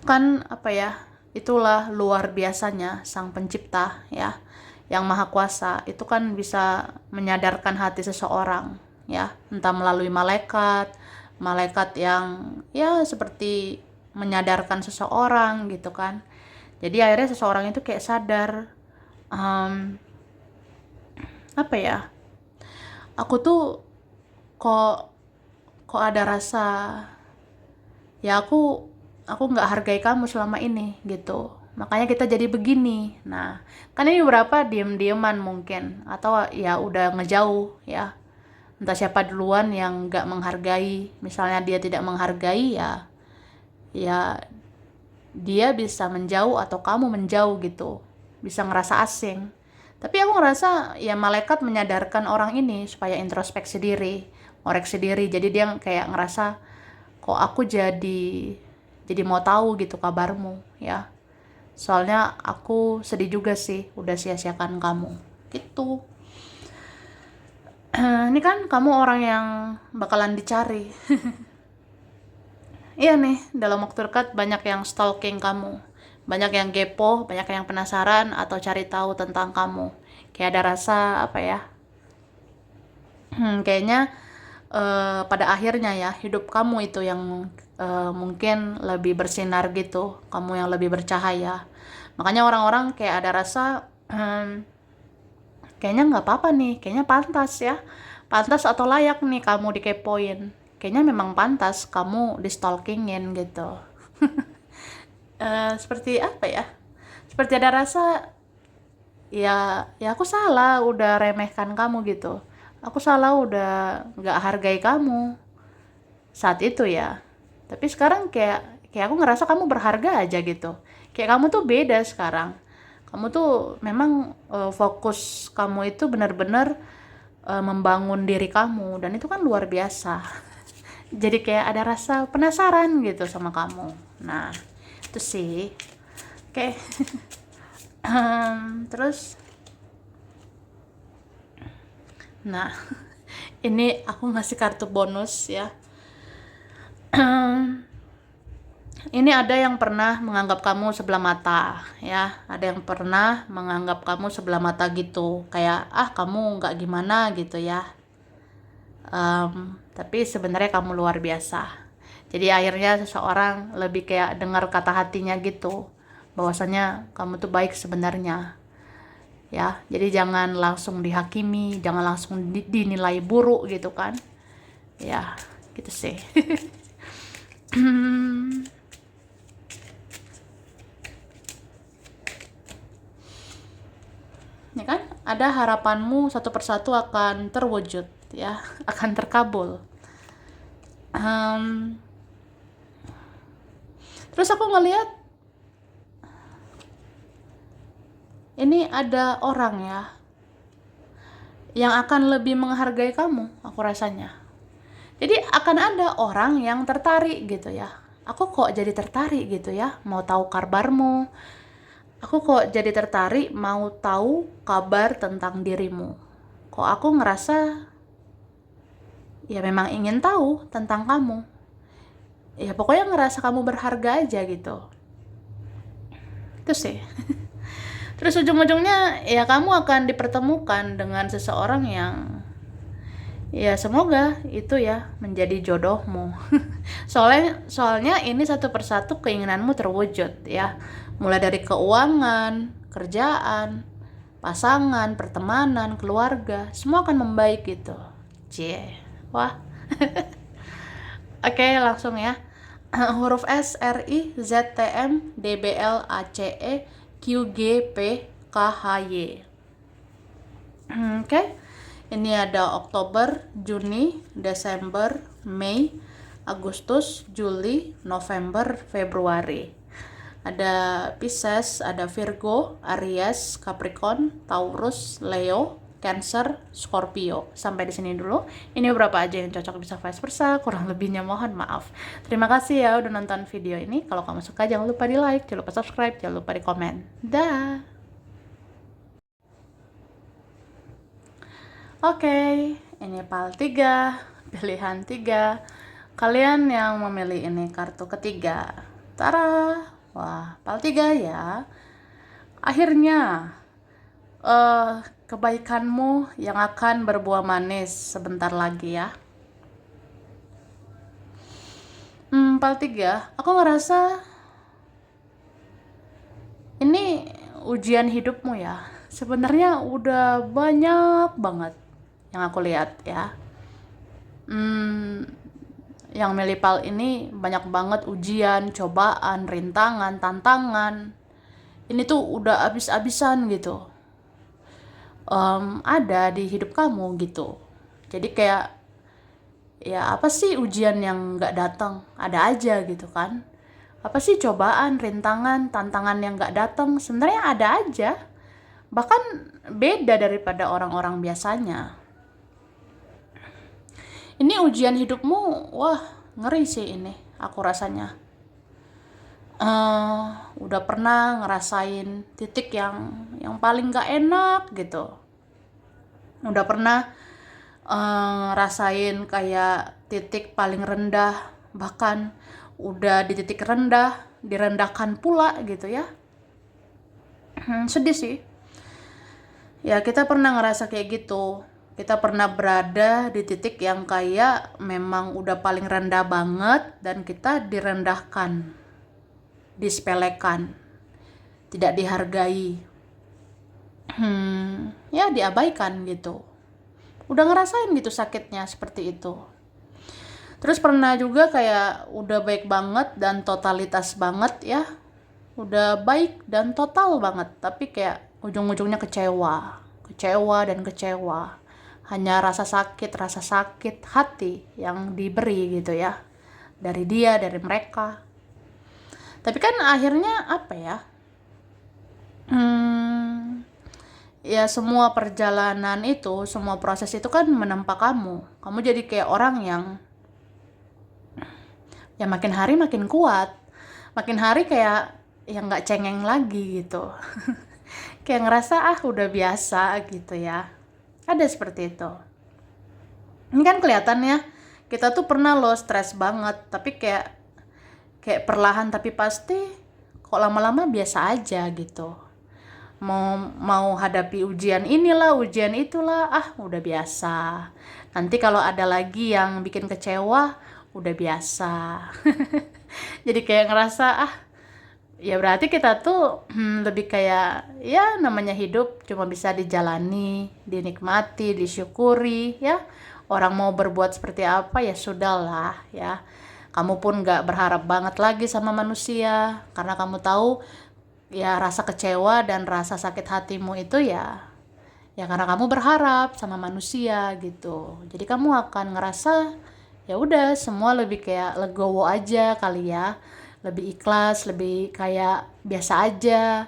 Kan apa ya? Itulah luar biasanya Sang Pencipta ya, yang Maha Kuasa itu kan bisa menyadarkan hati seseorang ya, entah melalui malaikat, malaikat yang ya seperti menyadarkan seseorang gitu kan. Jadi akhirnya seseorang itu kayak sadar, apa ya? Aku tuh kok ada rasa ya aku nggak hargai kamu selama ini gitu, makanya kita jadi begini. Nah kan ini beberapa diem-dieman mungkin, atau ya udah ngejauh ya, entah siapa duluan yang nggak menghargai. Misalnya dia tidak menghargai ya dia bisa menjauh atau kamu menjauh gitu, bisa ngerasa asing. Tapi aku ngerasa ya malaikat menyadarkan orang ini supaya introspeksi diri, ngoreksi diri. Jadi dia kayak ngerasa, kok aku jadi mau tahu gitu kabarmu ya. Soalnya aku sedih juga sih udah sia-siakan kamu. Gitu. Ini kan kamu orang yang bakalan dicari. Iya nih, dalam waktu dekat banyak yang stalking kamu. Banyak yang kepo, banyak yang penasaran atau cari tahu tentang kamu. Kayak ada rasa apa ya? Kayaknya pada akhirnya ya hidup kamu itu yang mungkin lebih bersinar gitu, kamu yang lebih bercahaya. Makanya orang-orang kayak ada rasa kayaknya nggak apa-apa nih, kayaknya pantas ya, pantas atau layak nih kamu dikepoin. Kayaknya memang pantas kamu di stalkingin gitu. Seperti apa ya? Seperti ada rasa ya aku salah udah remehkan kamu gitu. Aku salah udah nggak hargai kamu saat itu ya. Tapi sekarang kayak aku ngerasa kamu berharga aja gitu. Kayak kamu tuh beda sekarang. Kamu tuh memang fokus kamu itu benar-benar membangun diri kamu dan itu kan luar biasa. Jadi kayak ada rasa penasaran gitu sama kamu. Nah, itu sih. Oke. Terus nah, ini aku ngasih kartu bonus ya. Ini ada yang pernah menganggap kamu sebelah mata ya, ada yang pernah menganggap kamu sebelah mata gitu, kayak kamu nggak gimana gitu ya. Tapi sebenarnya kamu luar biasa. Jadi akhirnya seseorang lebih kayak dengar kata hatinya gitu, bahwasanya kamu tuh baik sebenarnya ya. Jadi jangan langsung dihakimi, jangan langsung dinilai buruk gitu kan ya, gitu sih. Ya kan, ada harapanmu satu persatu akan terwujud ya, akan terkabul. Em, Terus aku ngelihat ini ada orang ya yang akan lebih menghargai kamu, aku rasanya. Jadi akan ada orang yang tertarik gitu ya. Aku kok jadi tertarik gitu ya, mau tahu kabarmu. Aku kok jadi tertarik mau tahu kabar tentang dirimu. Kok aku ngerasa ya memang ingin tahu tentang kamu. Ya pokoknya ngerasa kamu berharga aja gitu. Itu sih. Terus ujung-ujungnya ya kamu akan dipertemukan dengan seseorang yang ya semoga itu ya menjadi jodohmu. Soalnya ini satu persatu keinginanmu terwujud ya. Mulai dari keuangan, kerjaan, pasangan, pertemanan, keluarga, semua akan membaik gitu. Cie. Wah. Oke, langsung ya. Huruf S, R, I, Z, T, M, D, B, L, A, C, E, Q, G, P, K, H, Y. Oke. Ini ada Oktober, Juni, Desember, Mei, Agustus, Juli, November, Februari. Ada Pisces, ada Virgo, Aries, Capricorn, Taurus, Leo, Cancer, Scorpio. Sampai di sini dulu. Ini beberapa aja yang cocok, bisa vice versa. Kurang lebihnya mohon maaf. Terima kasih ya udah nonton video ini. Kalau kamu suka jangan lupa di like, jangan lupa subscribe, jangan lupa di komen. Dah. Oke, ini PAL 3, pilihan 3. Kalian yang memilih ini kartu ketiga. Tara, wah, PAL 3 ya. Akhirnya, kebaikanmu yang akan berbuah manis sebentar lagi ya. PAL 3, aku ngerasa ini ujian hidupmu ya. Sebenarnya udah banyak banget yang aku lihat ya. Yang milih PAL ini banyak banget ujian, cobaan, rintangan, tantangan. Ini tuh udah abis-abisan gitu. Ada di hidup kamu gitu. Jadi kayak ya apa sih ujian yang nggak datang? Ada aja gitu kan. Apa sih cobaan, rintangan, tantangan yang nggak datang? Sebenarnya ada aja. Bahkan beda daripada orang-orang biasanya. Ini ujian hidupmu, wah ngeri sih ini, aku rasanya. Udah pernah ngerasain titik yang paling gak enak gitu. Udah pernah rasain kayak titik paling rendah, bahkan udah di titik rendah, direndahkan pula gitu ya. Sedih sih. Ya kita pernah ngerasa kayak gitu. Kita pernah berada di titik yang kayak memang udah paling rendah banget dan kita direndahkan, disepelekan, tidak dihargai. Ya diabaikan gitu. Udah ngerasain gitu sakitnya seperti itu. Terus pernah juga kayak udah baik banget dan totalitas banget ya. Udah baik dan total banget, tapi kayak ujung-ujungnya kecewa. Kecewa dan kecewa. Hanya rasa sakit hati yang diberi gitu ya. Dari dia, dari mereka. Tapi kan akhirnya apa ya? Ya semua perjalanan itu, semua proses itu kan menempa kamu. Kamu jadi kayak orang yang ya makin hari makin kuat, makin hari kayak yang nggak cengeng lagi gitu. Kayak ngerasa udah biasa gitu ya, ada seperti itu. Ini kan kelihatannya kita tuh pernah loh stres banget, tapi kayak perlahan tapi pasti kok lama-lama biasa aja gitu. Mau hadapi ujian inilah, ujian itulah, udah biasa. Nanti kalau ada lagi yang bikin kecewa, udah biasa. Jadi kayak ngerasa ya berarti kita tuh lebih kayak ya namanya hidup cuma bisa dijalani, dinikmati, disyukuri ya. Orang mau berbuat seperti apa ya sudahlah ya. Kamu pun gak berharap banget lagi sama manusia karena kamu tahu ya rasa kecewa dan rasa sakit hatimu itu ya karena kamu berharap sama manusia gitu. Jadi kamu akan ngerasa ya udah semua lebih kayak legowo aja kali ya, lebih ikhlas, lebih kayak biasa aja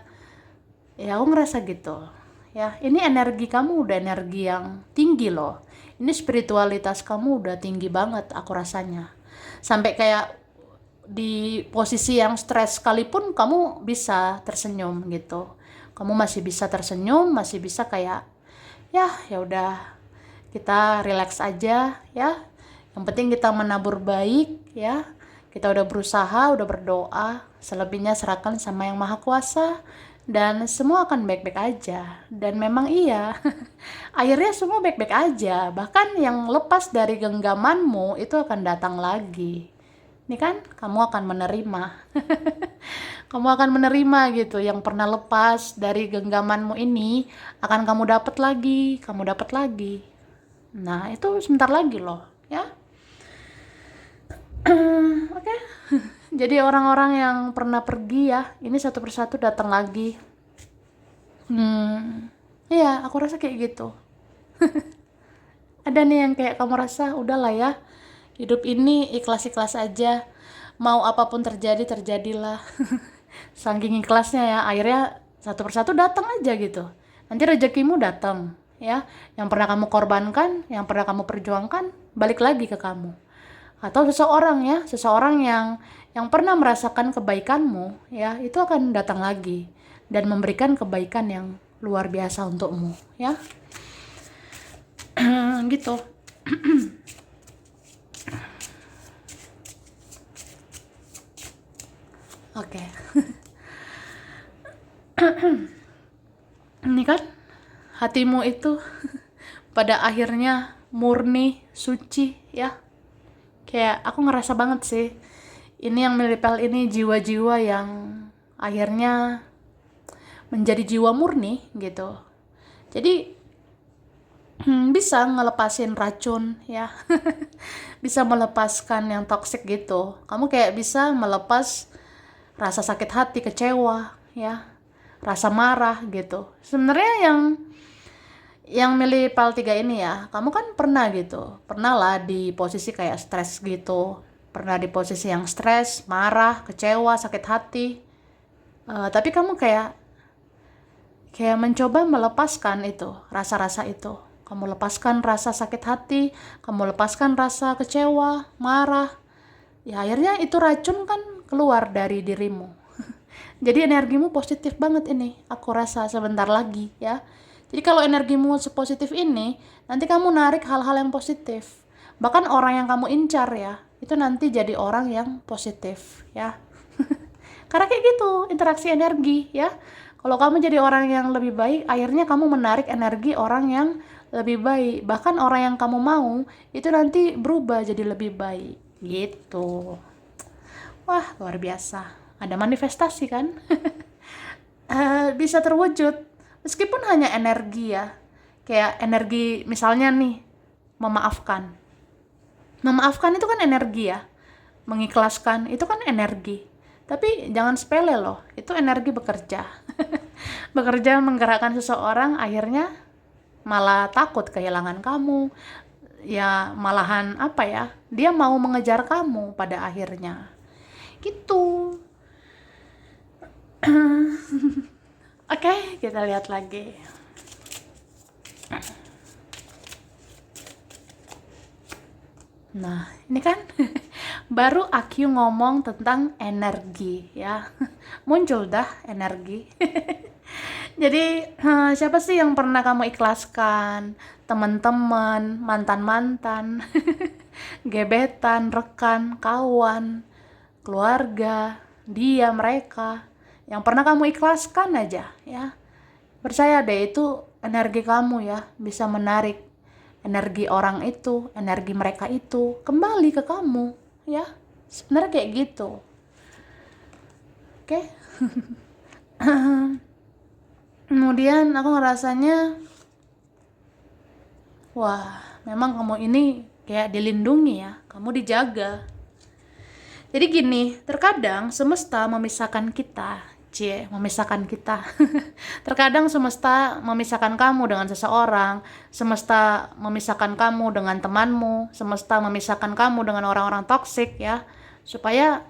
ya. Aku ngerasa gitu ya. Ini energi kamu udah energi yang tinggi loh, ini spiritualitas kamu udah tinggi banget aku rasanya, sampai kayak di posisi yang stres sekalipun kamu bisa tersenyum gitu. Kamu masih bisa tersenyum, masih bisa kayak ya udah kita relax aja ya. Yang penting kita menabur baik ya. Kita udah berusaha, udah berdoa, selebihnya serahkan sama Yang Maha Kuasa dan semua akan baik-baik aja. Dan memang iya. Akhirnya semua baik-baik aja. Bahkan yang lepas dari genggamanmu itu akan datang lagi. Ini kan kamu akan menerima. Kamu akan menerima gitu. Yang pernah lepas dari genggamanmu ini akan kamu dapat lagi, kamu dapat lagi. Nah, itu sebentar lagi loh, ya. Oke. Jadi orang-orang yang pernah pergi ya, ini satu persatu datang lagi. Iya, aku rasa kayak gitu. Ada nih yang kayak kamu rasa udahlah ya, hidup ini ikhlas-ikhlas aja, mau apapun terjadi terjadilah. Saking ikhlasnya ya, akhirnya satu persatu datang aja gitu. Nanti rezekimu datang ya, yang pernah kamu korbankan, yang pernah kamu perjuangkan balik lagi ke kamu. Atau seseorang yang pernah merasakan kebaikanmu ya, itu akan datang lagi dan memberikan kebaikan yang luar biasa untukmu ya. Gitu. Oke. Ini kan hatimu itu pada akhirnya murni, suci ya. Kayak aku ngerasa banget sih, ini yang Milipel ini jiwa-jiwa yang akhirnya menjadi jiwa murni gitu. Jadi bisa ngelepasin racun ya. Bisa melepaskan yang toksik gitu. Kamu kayak bisa melepas rasa sakit hati, kecewa ya, rasa marah gitu. Sebenarnya yang milih PAL 3 ini ya, kamu kan pernah gitu, pernah lah di posisi kayak stres gitu, pernah di posisi yang stres, marah, kecewa, sakit hati. Tapi kamu kayak mencoba melepaskan itu, rasa-rasa itu. Kamu lepaskan rasa sakit hati, kamu lepaskan rasa kecewa, marah. Ya akhirnya itu racun kan keluar dari dirimu. Jadi energimu positif banget ini, aku rasa sebentar lagi ya. Jadi kalau energimu sepositif ini, nanti kamu narik hal-hal yang positif. Bahkan orang yang kamu incar ya, itu nanti jadi orang yang positif ya. Karena kayak gitu, interaksi energi ya. Kalau kamu jadi orang yang lebih baik, akhirnya kamu menarik energi orang yang lebih baik. Bahkan orang yang kamu mau, itu nanti berubah jadi lebih baik. Gitu. Wah, luar biasa. Ada manifestasi kan? Bisa terwujud. Meskipun hanya energi ya. Kayak energi misalnya nih, memaafkan. Memaafkan itu kan energi ya. Mengikhlaskan itu kan energi. Tapi jangan sepele loh, itu energi bekerja. Bekerja menggerakkan seseorang, akhirnya malah takut kehilangan kamu. Ya malahan apa ya, dia mau mengejar kamu pada akhirnya. Gitu. Oke, kita lihat lagi. Nah, ini kan baru aku ngomong tentang energi ya. Muncul dah energi. Jadi, siapa sih yang pernah kamu ikhlaskan? Teman-teman, mantan-mantan, gebetan, rekan, kawan, keluarga, dia, mereka. Yang pernah kamu ikhlaskan aja ya. Percaya deh, itu energi kamu ya, bisa menarik energi orang itu, energi mereka itu kembali ke kamu ya. Sebenarnya kayak gitu. Oke. Kemudian aku ngerasanya, wah, memang kamu ini kayak dilindungi ya, kamu dijaga. Jadi gini, terkadang semesta memisahkan kita, memisahkan kita. Terkadang semesta memisahkan kamu dengan seseorang, semesta memisahkan kamu dengan temanmu, semesta memisahkan kamu dengan orang-orang toksik ya, supaya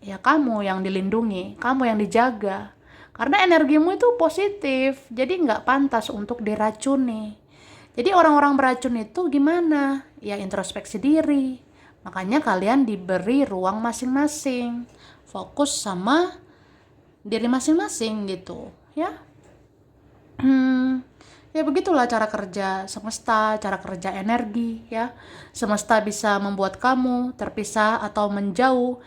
ya kamu yang dilindungi, kamu yang dijaga. Karena energimu itu positif, jadi nggak pantas untuk diracuni. Jadi orang-orang beracun itu gimana? Ya introspeksi diri. Makanya kalian diberi ruang masing-masing. Fokus sama diri masing-masing gitu, ya. Ya begitulah cara kerja semesta, cara kerja energi, ya. Semesta bisa membuat kamu terpisah atau menjauh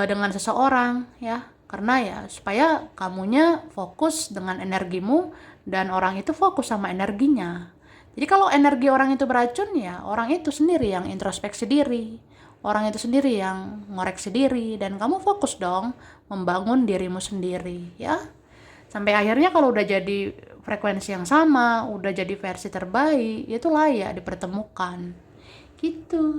dengan seseorang, ya. Karena ya supaya kamunya fokus dengan energimu dan orang itu fokus sama energinya. Jadi kalau energi orang itu beracun ya orang itu sendiri yang introspeksi diri. Orang itu sendiri yang ngoreksi diri dan kamu fokus dong membangun dirimu sendiri ya. Sampai akhirnya kalau udah jadi frekuensi yang sama, udah jadi versi terbaik, itu layak dipertemukan. Gitu.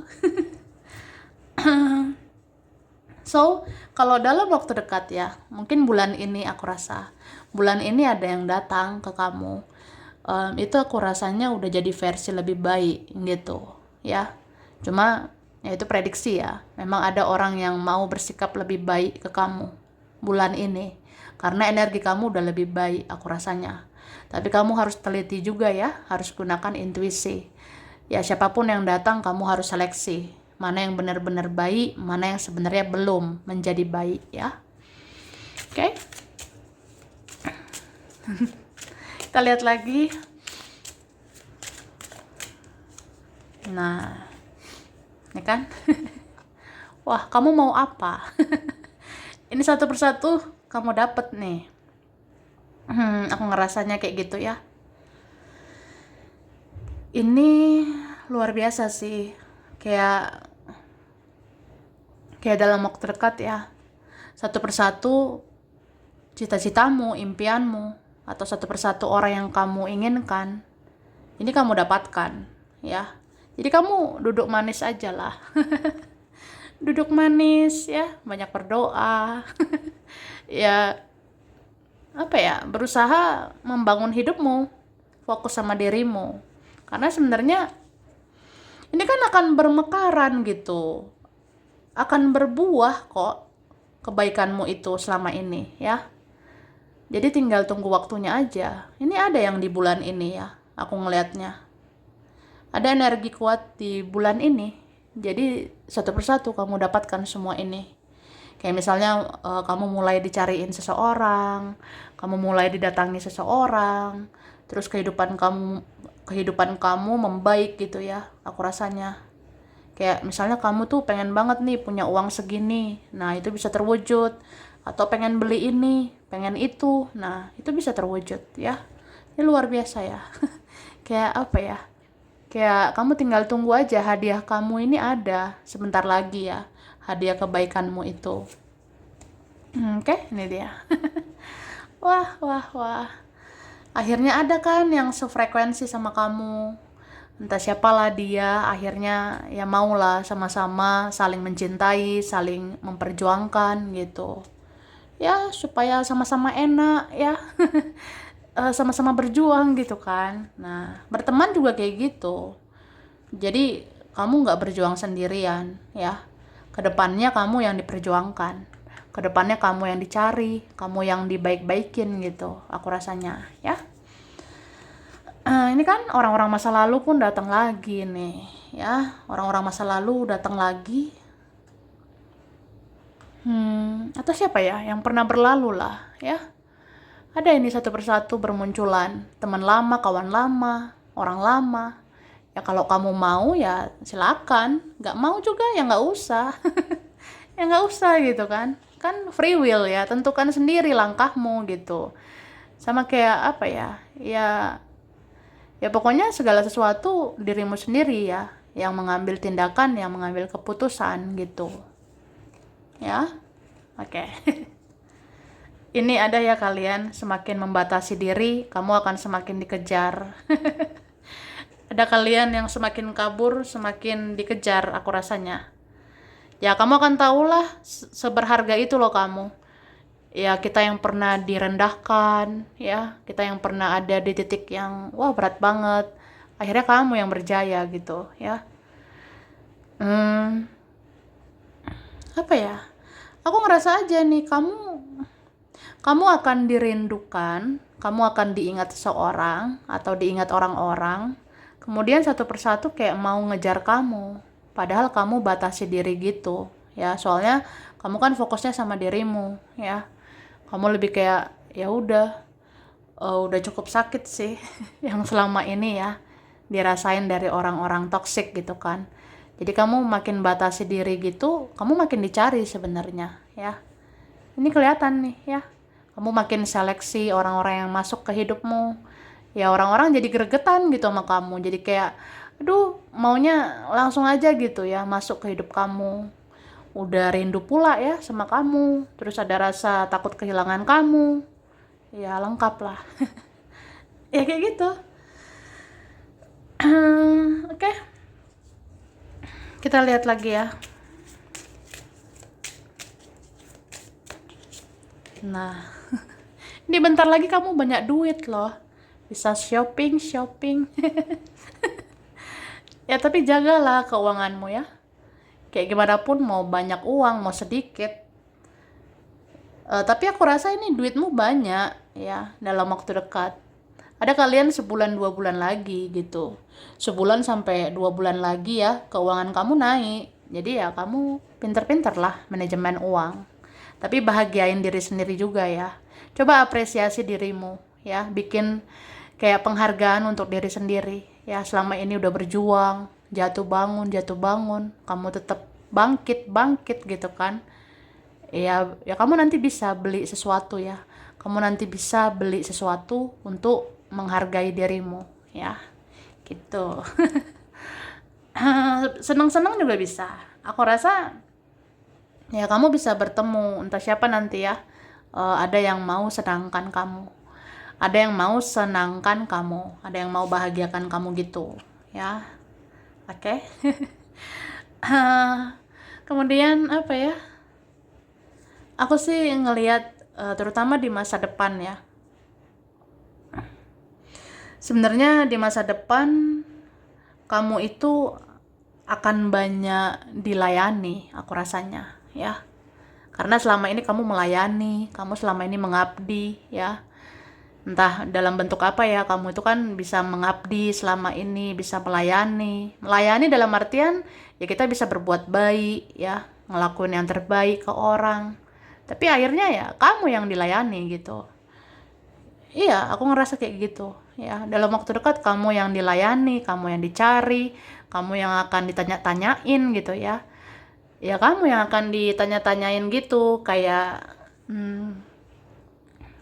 So, kalau dalam waktu dekat ya, mungkin bulan ini aku rasa, bulan ini ada yang datang ke kamu. Itu aku rasanya udah jadi versi lebih baik gitu, ya. Cuma, ya itu prediksi ya. Memang ada orang yang mau bersikap lebih baik ke kamu bulan ini. Karena energi kamu udah lebih baik, aku rasanya. Tapi kamu harus teliti juga ya, harus gunakan intuisi. Ya siapapun yang datang kamu harus seleksi mana yang benar-benar baik, mana yang sebenarnya belum menjadi baik ya. Oke. Kita lihat lagi. Nah, ini kan. Wah, kamu mau apa? Ini satu persatu kamu dapet nih. Aku ngerasanya kayak gitu ya. Ini luar biasa sih. Kayak dalam waktu dekat ya, satu persatu cita-citamu, impianmu, atau satu persatu orang yang kamu inginkan, ini kamu dapatkan ya. Jadi kamu duduk manis aja lah. Duduk manis ya, banyak berdoa. Ya apa ya, berusaha membangun hidupmu, fokus sama dirimu. Karena sebenarnya ini kan akan bermekaran gitu, akan berbuah kok kebaikanmu itu selama ini ya. Jadi tinggal tunggu waktunya aja. Ini ada yang di bulan ini ya, aku ngelihatnya. Ada energi kuat di bulan ini. Jadi satu persatu kamu dapatkan semua ini. Kayak misalnya kamu mulai dicariin seseorang, kamu mulai didatangi seseorang, terus kehidupan kamu membaik gitu ya, aku rasanya. Kayak misalnya kamu tuh pengen banget nih punya uang segini, nah itu bisa terwujud. Atau pengen beli ini, pengen itu, nah itu bisa terwujud ya. Ini luar biasa ya. Kayak apa ya? Kayak kamu tinggal tunggu aja hadiah kamu ini ada sebentar lagi ya. Hadiah kebaikanmu itu. Oke, ini dia. Wah, wah, wah. Akhirnya ada kan yang sefrekuensi sama kamu. Entah siapalah dia, akhirnya ya maulah sama-sama saling mencintai, saling memperjuangkan gitu. Ya, supaya sama-sama enak ya. Sama-sama berjuang gitu kan. Nah, berteman juga kayak gitu. Jadi, kamu nggak berjuang sendirian ya. Kedepannya kamu yang diperjuangkan. Kedepannya kamu yang dicari, kamu yang dibaik-baikin gitu. Aku rasanya ya. Ini kan orang-orang masa lalu pun datang lagi nih ya. Orang-orang masa lalu datang lagi. Atau siapa ya yang pernah berlalu lah ya. Ada ini satu persatu bermunculan, teman lama, kawan lama, orang lama. Ya kalau kamu mau ya silakan, nggak mau juga ya nggak usah. Ya nggak usah gitu kan. Kan free will ya, tentukan sendiri langkahmu gitu. Sama kayak apa ya? Ya pokoknya segala sesuatu dirimu sendiri ya, yang mengambil tindakan, yang mengambil keputusan gitu. Ya. Oke. Ini ada ya kalian, semakin membatasi diri, kamu akan semakin dikejar. Ada kalian yang semakin kabur, semakin dikejar, aku rasanya. Ya, kamu akan tahulah seberharga itu loh kamu. Ya, kita yang pernah direndahkan, ya, kita yang pernah ada di titik yang, wah berat banget. Akhirnya kamu yang berjaya gitu, ya. Hmm, apa ya? Aku ngerasa aja nih, kamu akan dirindukan, kamu akan diingat seseorang atau diingat orang-orang, kemudian satu persatu kayak mau ngejar kamu, padahal kamu batasi diri gitu, ya. Soalnya kamu kan fokusnya sama dirimu, ya. Kamu lebih kayak ya udah cukup sakit sih yang selama ini ya dirasain dari orang-orang toksik gitu kan. Jadi kamu makin batasi diri gitu, kamu makin dicari sebenarnya, ya. Ini kelihatan nih, ya. Kamu makin seleksi orang-orang yang masuk ke hidupmu. Ya orang-orang jadi gregetan gitu sama kamu. Jadi kayak, aduh maunya langsung aja gitu ya masuk ke hidup kamu. Udah rindu pula ya sama kamu. Terus ada rasa takut kehilangan kamu. Ya lengkap lah. Ya kayak gitu. Oke. Kita lihat lagi ya. Nah, ini bentar lagi kamu banyak duit loh. Bisa shopping. Ya tapi jagalah keuanganmu ya. Kayak gimana pun mau banyak uang, mau sedikit. Tapi aku rasa ini duitmu banyak ya dalam waktu dekat. Ada kalian sebulan 2 bulan lagi gitu. Sebulan sampai 2 bulan lagi ya keuangan kamu naik. Jadi ya kamu pinter-pinter lah manajemen uang. Tapi bahagiain diri sendiri juga ya. Coba apresiasi dirimu ya. Bikin kayak penghargaan untuk diri sendiri. Ya selama ini udah berjuang. Jatuh bangun. Kamu tetap bangkit gitu kan. Ya kamu nanti bisa beli sesuatu ya. Kamu nanti bisa beli sesuatu untuk menghargai dirimu ya. Gitu. Senang-senang juga bisa. Aku rasa ya kamu bisa bertemu entah siapa nanti ya. Ada yang mau senangkan kamu. Ada yang mau senangkan kamu. Ada yang mau bahagiakan kamu gitu ya. Oke. Kemudian apa ya? Aku sih ngelihat terutama di masa depan ya. Sebenarnya di masa depan kamu itu akan banyak dilayani, aku rasanya ya. Karena selama ini kamu melayani, kamu selama ini mengabdi ya. Entah dalam bentuk apa ya, kamu itu kan bisa mengabdi selama ini, bisa melayani. Melayani dalam artian ya kita bisa berbuat baik ya, ngelakuin yang terbaik ke orang. Tapi akhirnya ya kamu yang dilayani gitu. Iya, aku ngerasa kayak gitu ya. Dalam waktu dekat kamu yang dilayani, kamu yang dicari, kamu yang akan ditanya-tanyain gitu ya. Ya kamu yang akan ditanya-tanyain gitu, kayak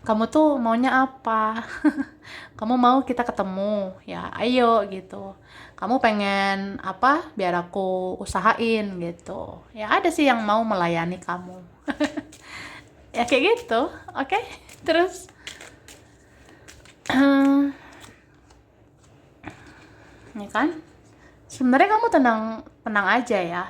kamu tuh maunya apa? Kamu mau kita ketemu? Ya ayo gitu. Kamu pengen apa? Biar aku usahain gitu. Ya ada sih yang mau melayani kamu. Ya kayak gitu. Oke. Terus ya kan? Sebenarnya kamu tenang tenang aja ya.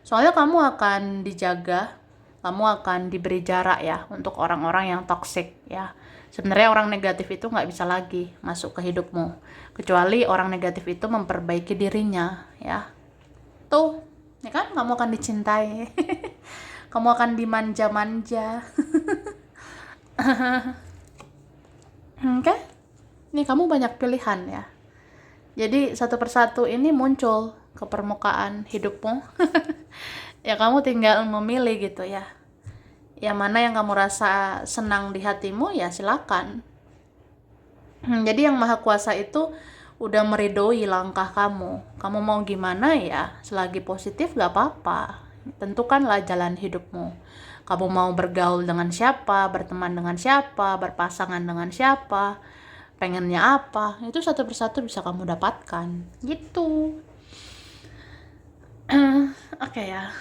Soalnya kamu akan dijaga, kamu akan diberi jarak ya untuk orang-orang yang toksik ya. Sebenarnya orang negatif itu nggak bisa lagi masuk ke hidupmu, kecuali orang negatif itu memperbaiki dirinya ya. Tuh, ya kan kamu akan dicintai. Kamu akan dimanja-manja. Oke? Ini kamu banyak pilihan ya. Jadi satu persatu ini muncul ke permukaan hidupmu. Ya kamu tinggal memilih gitu ya. Yang mana yang kamu rasa senang di hatimu ya silakan. Jadi yang Maha Kuasa itu udah meridoi langkah kamu. Kamu mau gimana ya, selagi positif gak apa-apa. Tentukanlah jalan hidupmu. Kamu mau bergaul dengan siapa, berteman dengan siapa, berpasangan dengan siapa, pengennya apa, itu satu persatu bisa kamu dapatkan. Gitu. Oke ya.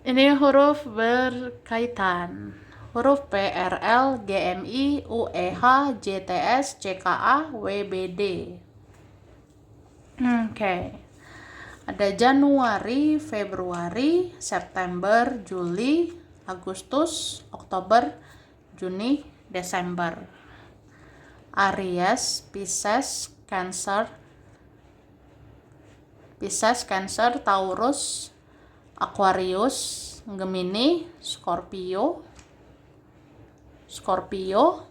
Ini huruf berkaitan. Huruf P, R, L, G, M, I, U, E, H, J, T, S, C, K, A, W, B, D. Oke. Ada Januari, Februari, September, Juli, Agustus, Oktober, Juni, Desember. Aries, Pisces, Cancer, Taurus, Aquarius, Gemini, Scorpio,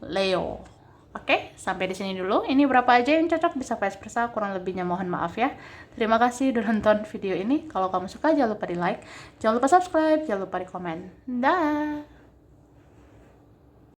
Leo. Oke, sampai di sini dulu. Ini berapa aja yang cocok, bisa vice versa, kurang lebihnya mohon maaf ya. Terima kasih udah nonton video ini. Kalau kamu suka jangan lupa di like, jangan lupa subscribe, jangan lupa di komen. Dah.